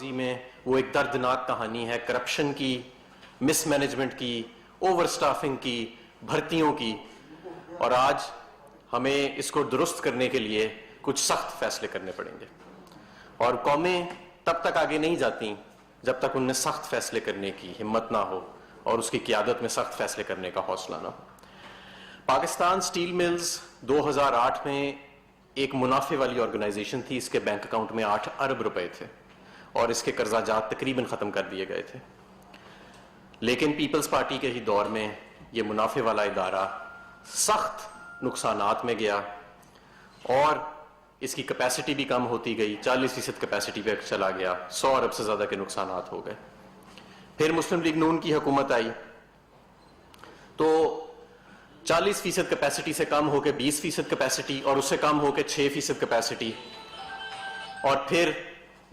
ماضی میں وہ ایک دردناک کہانی ہے کرپشن کی، مس مینجمنٹ کی، اوور سٹافنگ کی، بھرتیوں کی، اور آج ہمیں اس کو درست کرنے کے لیے کچھ سخت فیصلے کرنے پڑیں گے، اور قومیں تب تک آگے نہیں جاتی جب تک ان میں سخت فیصلے کرنے کی ہمت نہ ہو اور اس کی قیادت میں سخت فیصلے کرنے کا حوصلہ نہ ہو۔ پاکستان سٹیل ملز 2008 میں ایک منافع والی آرگنائزیشن تھی، اس کے بینک اکاؤنٹ میں 8 ارب روپے تھے اور اس کے قرضہ جات تقریباً ختم کر دیے گئے تھے، لیکن پیپلز پارٹی کے ہی دور میں یہ منافع والا ادارہ سخت نقصانات میں گیا اور اس کی کیپیسٹی بھی کم ہوتی گئی، 40% کیپیسٹی پہ چلا گیا، 100 ارب سے زیادہ کے نقصانات ہو گئے۔ پھر مسلم لیگ نون کی حکومت آئی تو 40% کیپیسٹی سے کم ہو کے 20% کیپیسٹی، اور اس سے کم ہو کے 6% کیپیسٹی، اور پھر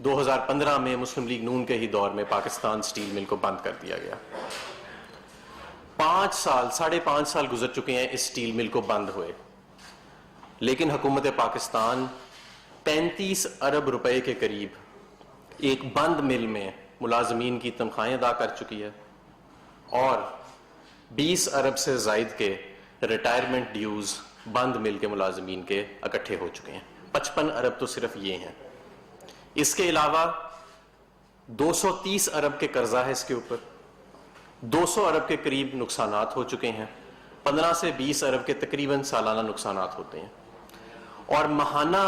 2015 میں مسلم لیگ نون کے ہی دور میں پاکستان سٹیل مل کو بند کر دیا گیا۔ 5.5 سال گزر چکے ہیں اس سٹیل مل کو بند ہوئے، لیکن حکومت پاکستان 35 ارب روپے کے قریب ایک بند مل میں ملازمین کی تنخواہیں ادا کر چکی ہے، اور 20 ارب سے زائد کے ریٹائرمنٹ ڈیوز بند مل کے ملازمین کے اکٹھے ہو چکے ہیں۔ 55 ارب تو صرف یہ ہیں، اس کے علاوہ 230 ارب کے قرضہ ہے اس کے اوپر، 200 ارب کے قریب نقصانات ہو چکے ہیں، 15 سے 20 ارب کے تقریباً سالانہ نقصانات ہوتے ہیں، اور ماہانہ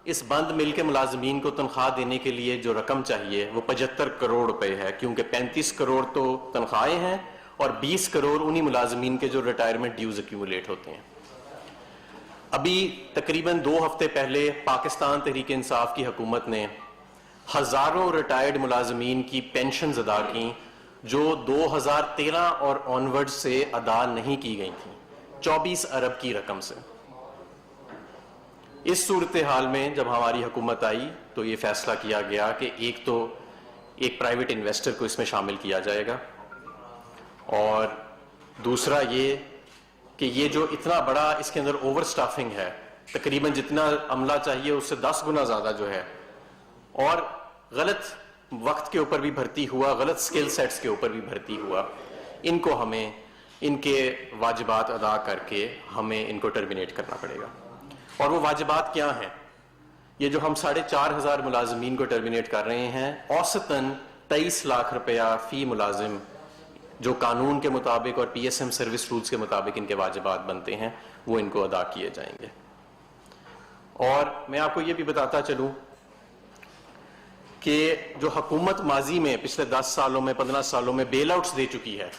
اس بند مل کے ملازمین کو تنخواہ دینے کے لیے جو رقم چاہیے وہ 75 کروڑ روپے ہے، کیونکہ 35 کروڑ تو تنخواہیں ہیں اور 20 کروڑ انہی ملازمین کے جو ریٹائرمنٹ ڈیوز ایکیومولیٹ ہوتے ہیں۔ ابھی تقریباً 2 ہفتے پہلے پاکستان تحریک انصاف کی حکومت نے ہزاروں ریٹائرڈ ملازمین کی پینشنز ادا کی جو 2013 اور آنورڈ سے ادا نہیں کی گئی تھیں، 24 ارب کی رقم سے۔ اس صورتحال میں جب ہماری حکومت آئی تو یہ فیصلہ کیا گیا کہ ایک پرائیویٹ انویسٹر کو اس میں شامل کیا جائے گا، اور دوسرا یہ کہ یہ جو اتنا بڑا اس کے اندر اوور سٹافنگ ہے، تقریباً جتنا عملہ چاہیے اس سے 10 گنا زیادہ جو ہے، اور غلط وقت کے اوپر بھی بھرتی ہوا، غلط سکل سیٹس کے اوپر بھی بھرتی ہوا، ان کو ہمیں ان کے واجبات ادا کر کے ہمیں ان کو ٹرمینیٹ کرنا پڑے گا۔ اور وہ واجبات کیا ہیں؟ یہ جو ہم 4,500 ملازمین کو ٹرمینیٹ کر رہے ہیں، اوسطاً 23 لاکھ روپیہ فی ملازم جو قانون کے مطابق اور P S M service rules کے مطابق ان کے واجبات بنتے ہیں، وہ ان کو ادا کیے جائیں گے۔ اور میں آپ کو یہ بھی بتاتا چلوں کہ جو حکومت ماضی میں پچھلے 10 سالوں میں 15 سالوں میں بیل آؤٹس دے چکی ہے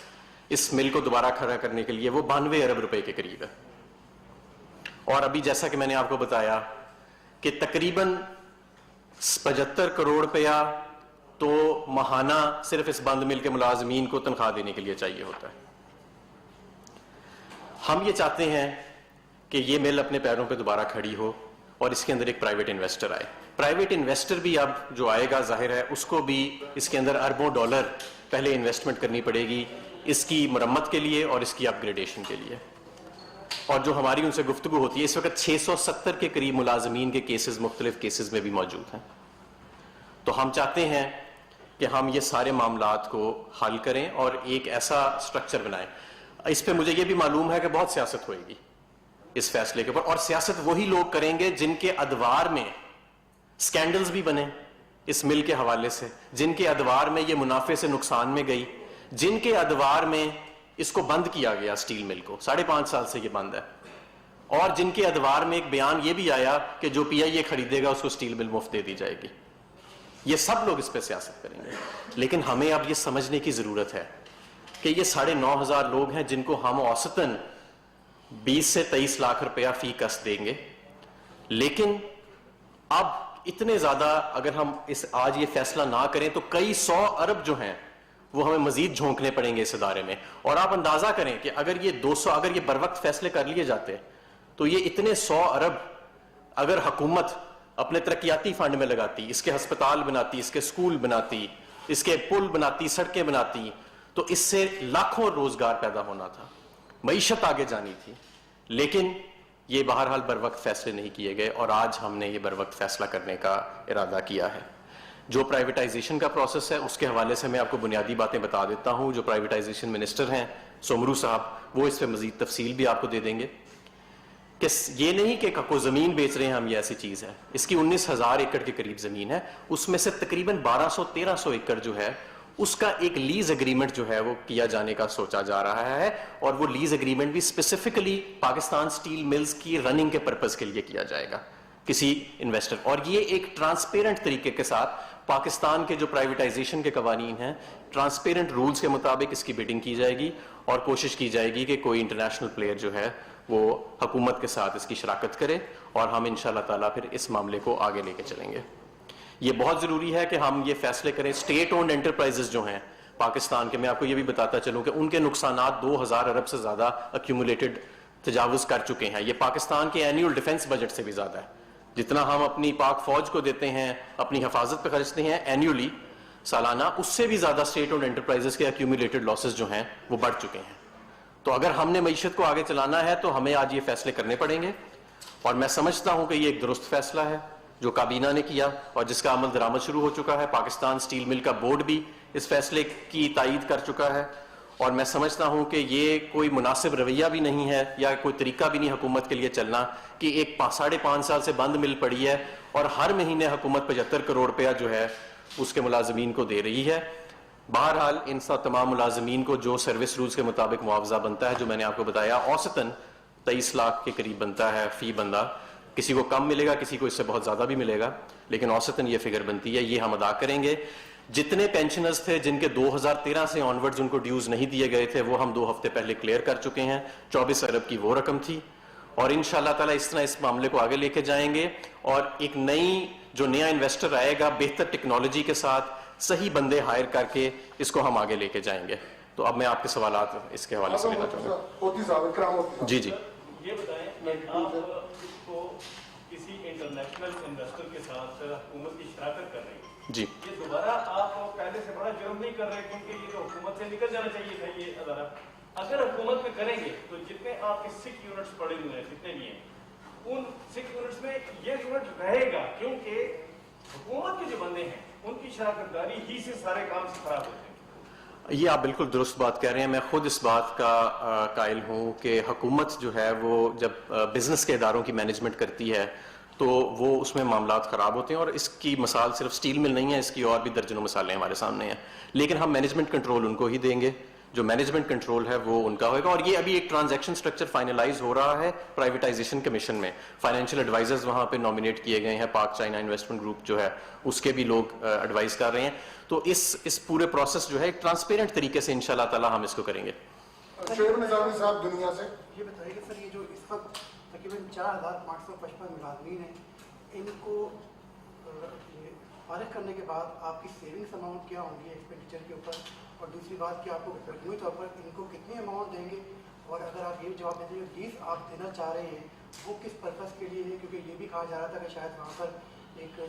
اس مل کو دوبارہ کھڑا کرنے کے لیے، وہ 92 ارب روپے کے قریب ہے، اور ابھی جیسا کہ میں نے آپ کو بتایا کہ تقریباً 75 کروڑ روپیہ تو ماہانہ صرف اس بند مل کے ملازمین کو تنخواہ دینے کے لیے چاہیے ہوتا ہے۔ ہم یہ چاہتے ہیں کہ یہ مل اپنے پیروں پہ دوبارہ کھڑی ہو اور اس کے اندر ایک پرائیویٹ انویسٹر آئے۔ پرائیویٹ انویسٹر بھی اب جو آئے گا ظاہر ہے اس کو بھی اس کے اندر اربوں ڈالر پہلے انویسٹمنٹ کرنی پڑے گی اس کی مرمت کے لیے اور اس کی اپ گریڈیشن کے لیے۔ اور جو ہماری ان سے گفتگو ہوتی ہے، اس وقت 670 کے قریب ملازمین کے کیسز مختلف کیسز میں بھی موجود ہیں، تو ہم چاہتے ہیں کہ ہم یہ سارے معاملات کو حل کریں اور ایک ایسا سٹرکچر بنائیں۔ اس پہ مجھے یہ بھی معلوم ہے کہ بہت سیاست ہوئے گی اس فیصلے کے اوپر، اور سیاست وہی لوگ کریں گے جن کے ادوار میں سکینڈلز بھی بنے اس مل کے حوالے سے، جن کے ادوار میں یہ منافع سے نقصان میں گئی، جن کے ادوار میں اس کو بند کیا گیا سٹیل مل کو، 5.5 سال سے یہ بند ہے، اور جن کے ادوار میں ایک بیان یہ بھی آیا کہ جو پی آئی اے خریدے گا اس کو سٹیل مل مفت دے دی جائے گی۔ یہ سب لوگ اس پہ سیاست کریں گے، لیکن ہمیں اب یہ سمجھنے کی ضرورت ہے کہ یہ 9,500 لوگ ہیں جن کو ہم اوسطاً 20 سے 23 لاکھ روپیہ فی کس دیں گے، لیکن اب اتنے زیادہ اگر ہم آج یہ فیصلہ نہ کریں تو کئی 100 ارب جو ہیں وہ ہمیں مزید جھونکنے پڑیں گے اس ادارے میں۔ اور آپ اندازہ کریں کہ اگر یہ بر وقت فیصلے کر لیے جاتے تو یہ اتنے 100 ارب اگر حکومت اپنے ترقیاتی فنڈ میں لگاتی، اس کے ہسپتال بناتی، اس کے سکول بناتی، اس کے پل بناتی، سڑکیں بناتی، تو اس سے لاکھوں روزگار پیدا ہونا تھا، معیشت آگے جانی تھی، لیکن یہ بہرحال بر وقت فیصلے نہیں کیے گئے، اور آج ہم نے یہ بر وقت فیصلہ کرنے کا ارادہ کیا ہے۔ جو پرائیویٹائزیشن کا پروسیس ہے اس کے حوالے سے میں آپ کو بنیادی باتیں بتا دیتا ہوں. جو پرائیویٹائزیشن منسٹر ہیں سومرو صاحب وہ اس پہ مزید تفصیل بھی آپ کو دے دیں گے کہ یہ نہیں کہ کوئی زمین بیچ رہے ہیں ہم, یہ ایسی چیز ہے. اس کی 19,000 ایکڑ کے قریب زمین ہے, اس میں سے تقریباً 1200-1300 ایکڑ جو ہے اس کا ایک لیز اگریمنٹ جو ہے وہ کیا جانے کا سوچا جا رہا ہے, اور وہ لیز اگریمنٹ بھی اسپیسیفکلی پاکستان سٹیل ملز کی رننگ کے پرپز کے لیے کیا جائے گا کسی انویسٹر. اور یہ ایک ٹرانسپیرنٹ طریقے کے ساتھ پاکستان کے جو پرائیویٹائزیشن کے قوانین ہیں ٹرانسپیرنٹ رولز کے مطابق اس کی بیڈنگ کی جائے گی, اور کوشش کی جائے گی کہ کوئی انٹرنیشنل پلیئر جو ہے وہ حکومت کے ساتھ اس کی شراکت کرے, اور ہم انشاءاللہ تعالیٰ پھر اس معاملے کو آگے لے کے چلیں گے. یہ بہت ضروری ہے کہ ہم یہ فیصلے کریں. اسٹیٹ اونڈ انٹرپرائزز جو ہیں پاکستان کے, میں آپ کو یہ بھی بتاتا چلوں کہ ان کے نقصانات 2,000 ارب سے زیادہ ایکیومولیٹڈ تجاوز کر چکے ہیں. یہ پاکستان کے اینیول ڈیفنس بجٹ سے بھی زیادہ ہے. جتنا ہم اپنی پاک فوج کو دیتے ہیں, اپنی حفاظت پہ خرچتے ہیں اینیولی سالانہ, اس سے بھی زیادہ اسٹیٹ اونڈ انٹرپرائزز کے ایکیومولیٹڈ لاسز جو ہیں وہ بڑھ چکے ہیں. تو اگر ہم نے معیشت کو آگے چلانا ہے تو ہمیں آج یہ فیصلے کرنے پڑیں گے, اور میں سمجھتا ہوں کہ یہ ایک درست فیصلہ ہے جو کابینہ نے کیا اور جس کا عمل درآمد شروع ہو چکا ہے. پاکستان سٹیل مل کا بورڈ بھی اس فیصلے کی تائید کر چکا ہے, اور میں سمجھتا ہوں کہ یہ کوئی مناسب رویہ بھی نہیں ہے یا کوئی طریقہ بھی نہیں حکومت کے لیے چلنا کہ ایک 5.5 سال سے بند مل پڑی ہے اور ہر مہینے حکومت 75 کروڑ روپیہ جو ہے اس کے ملازمین کو دے رہی ہے. بہرحال ان تمام ملازمین کو جو سروس رولز کے مطابق معاوضہ بنتا ہے جو میں نے آپ کو بتایا اوسطاً 23 لاکھ کے قریب بنتا ہے فی بندہ. کسی کو کم ملے گا, کسی کو اس سے بہت زیادہ بھی ملے گا, لیکن اوسطاً یہ فگر بنتی ہے. یہ ہم ادا کریں گے. جتنے پینشنرز تھے جن کے 2013 سے آن ورڈز ان کو ڈیوز نہیں دیے گئے تھے وہ ہم 2 ہفتے پہلے کلیئر کر چکے ہیں. 24 ارب کی وہ رقم تھی, اور انشاءاللہ تعالیٰ اس طرح اس معاملے کو آگے لے کے جائیں گے, اور ایک جو نیا انویسٹر آئے گا بہتر ٹیکنالوجی کے ساتھ صحیح بندے ہائر کر کے اس کو ہم آگے لے کے جائیں گے. تو اب میں آپ کے سوالات اس کے حوالے سے لینا چاہوں گا. جی یہ بتائیں آپ کو کسی انٹرنیشنل انویسٹر کے ساتھ حکومت کی شراکت کر رہی ہے جی, یہ دوبارہ آپ پہلے سے بڑا جرم نہیں کر رہے کیونکہ یہ تو حکومت سے نکل جانا چاہیے تھا یہ ادارہ. اگر حکومت میں کریں گے تو جتنے آپ کے سکھ یونٹس پڑے ہوئے ہیں جتنے بھی ہیں ان سکھ یونٹس میں یہ یونٹ رہے گا, کیونکہ حکومت کے جو بندے ہیں ان کی شراکت داری ہی سے سارے کام سے خراب ہوتے ہیں. یہ آپ بالکل درست بات کہہ رہے ہیں. میں خود اس بات کا قائل ہوں کہ حکومت جو ہے وہ جب بزنس کے اداروں کی مینجمنٹ کرتی ہے تو وہ اس میں معاملات خراب ہوتے ہیں, اور اس کی مثال صرف سٹیل مل نہیں ہے, اس کی اور بھی درجنوں مثالیں ہمارے سامنے ہیں. لیکن ہم مینجمنٹ کنٹرول ان کو ہی دیں گے, جو مینجمنٹ کنٹرول ہے وہ ان کا ہوگا. اور یہ ابھی ایک ٹرانزیکشن سٹرکچر فائنلائز ہو رہا ہے پرائیویٹائزیشن کمیشن میں. فائنینشیل ایڈوائزرز وہاں پہ نامینیٹ کیے گئے ہیں, پاک چائنا انویسٹمنٹ گروپ جو ہے اس کے بھی لوگ ایڈوائز کر رہے ہیں. تو اس پورے پروسیس جو ہے ایک ٹرانسپیرنٹ طریقے سے انشاءاللہ تعالی ہم اس کو کریں گے. شعیب نظامی صاحب دنیا سے یہ بتائیے سر, یہ جو اس وقت تقریباً 4,555 ملازمین ہیں, ان کو فارغ کرنے کے بعد آپ کی سیونگس اماؤنٹ کیا ہوں گی ایکسپینڈیچر کے اوپر, اور دوسری بات کہ آپ کو مجموعی طور پر ان کو کتنی اماؤنٹ دیں گے, اور اگر آپ یہ جواب دیتے ہیں لیز آپ دینا چاہ رہے ہیں وہ کس پرپز کے لیے ہے, کیونکہ یہ بھی کہا جا رہا تھا کہ شاید وہاں پر ایک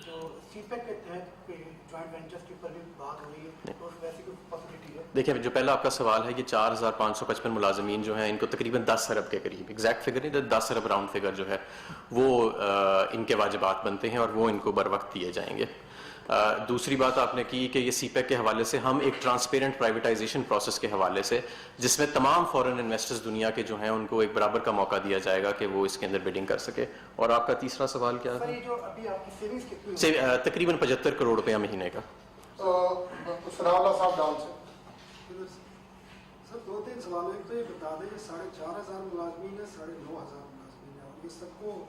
جو سی پیک کے تحت جوائنٹ وینچرز کے اوپر بھی بات ہو رہی ہے, تو ویسی کوئی پاسبلٹی ہے؟ دیکھیں جو پہلا آپ کا سوال ہے, یہ 4,555 ملازمین جو ہیں ان کو تقریباً 10 ارب کے قریب, ایگزیکٹ فگر نہیں 10 ارب راؤنڈ فگر جو ہے وہ ان کے واجبات بنتے ہیں اور وہ ان کو بر وقت دیے جائیں گے. دوسری بات آپ نے کی کہ یہ سی پیک کے حوالے سے ہم ایک ٹرانسپیرنٹ پرائیویٹائزیشن پروسیس کے حوالے سے جس میں تمام فورن انویسٹرز دنیا کے جو ہیں ان کو ایک برابر کا موقع دیا جائے گا کہ وہ اس کے اندر بیڈنگ کر سکے. اور آپ کا تیسرا سوال کیا سر, یہ جو ابھی آپ کی سیونگز کتنی تھا؟ تقریباً 75 کروڑ روپیہ مہینے کا. سنا اللہ صاحب ڈاؤن سے. سر 2-3 سوال ہیں. ایک تو یہ بتا دیں کہ 4,500 ملازمین ہیں, 9,500 ملازمین ہیں, اور یہ سب کو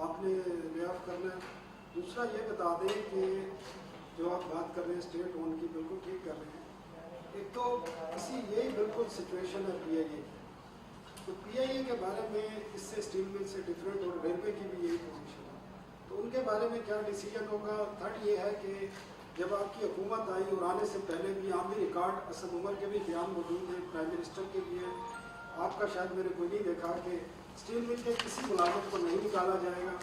آپ نے لے آف کرنا ہے. دوسرا یہ بتا دیں کہ جو آپ بات کر رہے ہیں اسٹیٹ اون کی, بالکل ٹھیک کر رہے ہیں. ایک تو اسی یہی بالکل سچویشن ہے پی آئی اے, تو پی آئی اے کے بارے میں اس سے اسٹیل مل سے ڈفرینٹ, اور ریلوے کی بھی یہی پوزیشن ہے, تو ان کے بارے میں کیا ڈیسیجن ہوگا؟ تھرڈ یہ ہے کہ جب آپ کی حکومت آئی اور آنے سے پہلے بھی آپ بھی ریکارڈ اسد عمر کے بھی بیان موجود ہیں, پرائم منسٹر کے بھی ہیں, آپ کا شاید میں نے کوئی نہیں دیکھا کہ اسٹیل مل کے کسی ملازمت کو نہیں نکالا جائے گا.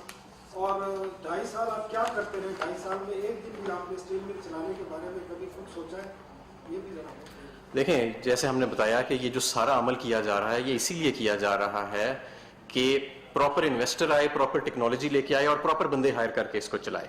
اور 2.5 سال آپ کیا کرتے رہے, 2.5 سال میں ایک دن بھی آپ نے اسٹیل مل چلانے کے بارے میں کبھی خود سوچا ہے؟ یہ بھی ذرا دیکھیں جیسے ہم نے بتایا کہ یہ جو سارا عمل کیا جا رہا ہے یہ اسی لیے کیا جا رہا ہے کہ پراپر انویسٹر آئے, پراپر ٹیکنالوجی لے کے آئے اور پراپر بندے ہائر کر کے اس کو چلائے.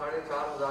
4,500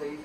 23